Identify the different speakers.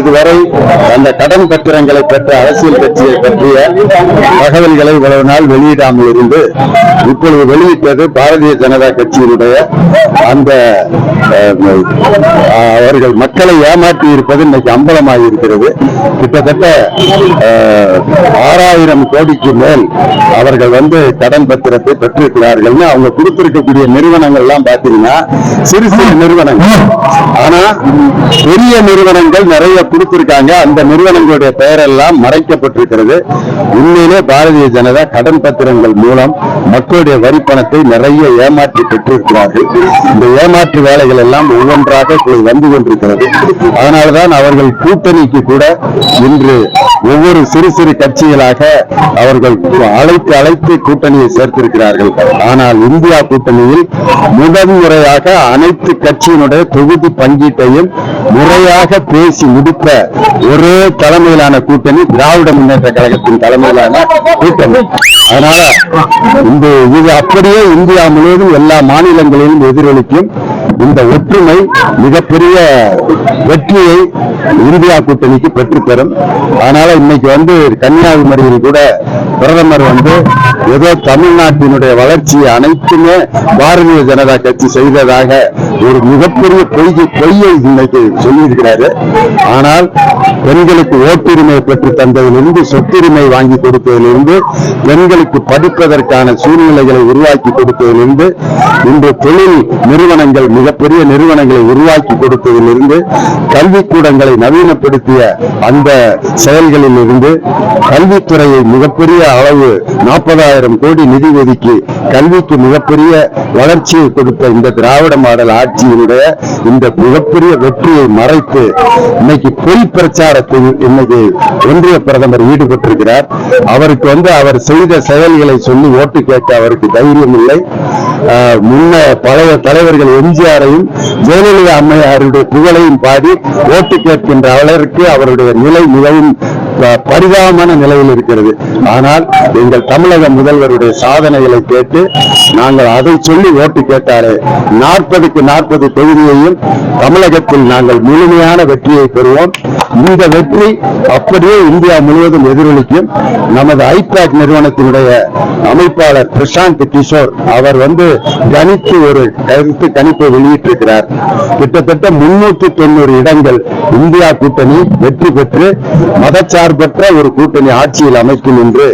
Speaker 1: இதுவரை அந்த கடன் பத்திரங்களை பெற்ற அரசியல் கட்சியை பற்றிய தகவல்களை இவ்வளவு நாள் வெளியிடாமல் இருந்து இப்பொழுது வெளியிட்டது பாரதிய ஜனதா கட்சியினுடைய அந்த அவர்கள் மக்களை ஏமாற்றி இருப்பது இன்னைக்கு அம்பலமாகி இருக்கிறது. கிட்டத்தட்ட 6000 கோடிக்கு மேல் அவர்கள் கடன் பத்திரத்தை பெற்றிருக்கிறார்கள். அவங்க கொடுத்திருக்கக்கூடிய நிறுவனங்கள் எல்லாம் பாத்தீங்கன்னா சிறு சிறு நிறுவனங்கள், ஆனா பெரிய நிறுவனங்கள் நிறைய கொடுத்திருக்காங்க. அந்த நிறுவனங்களுடைய பெயரெல்லாம் மறைக்கப்பட்டிருக்கிறது. உண்மையிலே பாரதிய ஜனதா கடன் பத்திரங்கள் மூலம் மக்களுடைய வரி பணத்தை நிறைய ஏமாற்றி பெற்றிருக்கிறார்கள். இந்த ஏமாற்று வேலைகள் எல்லாம் ஒவ்வொன்றாக வந்து கொண்டிருக்கிறது. அதனால்தான் அவர்கள் கூட்டணிக்கு கூட இன்று ஒவ்வொரு சிறு சிறு கட்சிகளாக அவர்கள் அழைத்து கூட்டணியை சேர்த்திருக்கிறார்கள். ஆனால் இந்தியா கூட்டணியில் முதன்முறையாக அனைத்து கட்சியினுடைய தொகுதி பங்கீட்டையும் முறையாக பேசி முடித்த ஒரே தலைமையிலான கூட்டணி திராவிட முன்னேற்ற கழகத்தின் தலைமையிலான கூட்டணி. அதனால இது அப்படியே இந்தியா முழுவதும் எல்லா மாநிலங்களிலும் எதிரொலிக்கும். இந்த ஒற்றுமை மிகப்பெரிய வெற்றியை இந்தியா கூட்டணிக்கு பெற்றுத்தரும். அதனால இன்னைக்கு கன்னியாகுமரியில் கூட பிரதமர் ஏதோ தமிழ்நாட்டினுடைய வளர்ச்சியை அனைத்துமே பாரதிய ஜனதா கட்சி செய்ததாக ஒரு மிகப்பெரிய பொய்யை இன்னைக்கு சொல்லியிருக்கிறாரு. ஆனால் பெண்களுக்கு ஓட்டுரிமை பெற்று தந்ததிலிருந்து, சொத்துரிமை வாங்கி கொடுத்ததிலிருந்து, பெண்களுக்கு படிப்பதற்கான சூழ்நிலைகளை உருவாக்கி கொடுத்ததிலிருந்து, இன்று தொழில் நிறுவனங்கள் மிகப்பெரிய நிறுவனங்களை உருவாக்கி கொடுத்ததிலிருந்து, கல்விக்கூடங்களை நவீனப்படுத்திய அந்த செயல்களில் இருந்து, கல்வித்துறையை மிகப்பெரிய அளவு 40,000 கோடி நிதி ஒதுக்கி கல்விக்கு மிகப்பெரிய வளர்ச்சியை கொடுத்த இந்த திராவிட மாடல் ஆட்சியினுடைய இந்த மிகப்பெரிய வெற்றியை மறைத்து இன்னைக்கு பொய் பிரச்சாரத்தில் இன்னைக்கு ஒன்றிய பிரதமர் ஈடுபட்டிருக்கிறார். அவருக்கு அவர் செய்த செயல்களை சொல்லி ஓட்டு கேட்க அவருக்கு தைரியம் இல்லை. முன்ன பழைய தலைவர்கள் எம்ஜிஆரையும் ஜெயலலிதா அம்மையாருடைய புகழையும் பாடி ஓட்டு கேட்கின்ற அளவிற்கு அவருடைய நிலை மிகவும் பரிதாபமான நிலையில் இருக்கிறது. ஆனால் எங்கள் தமிழக முதல்வருடைய சாதனைகளை கேட்டு நாங்கள் அதை சொல்லி ஓட்டு கேட்டாலே 40க்கு 40 தொகுதியையும் தமிழகத்தில் நாங்கள் முழுமையான வெற்றியை பெறுவோம். இந்த வெற்றி அப்படியே இந்தியா முழுவதும் எதிரொலிக்கும். நமது ஐபேக் நிறுவனத்தினுடைய அமைப்பாளர் பிரசாந்த் கிஷோர் அவர் கணித்து ஒரு கருத்து கணிப்பை வெளியிட்டிருக்கிறார். கிட்டத்தட்ட 390 இடங்கள் இந்தியா கூட்டணி வெற்றி பெற்று மதச்சார்பற்ற ஒரு கூட்டணி ஆட்சியில் அமைக்கும் என்று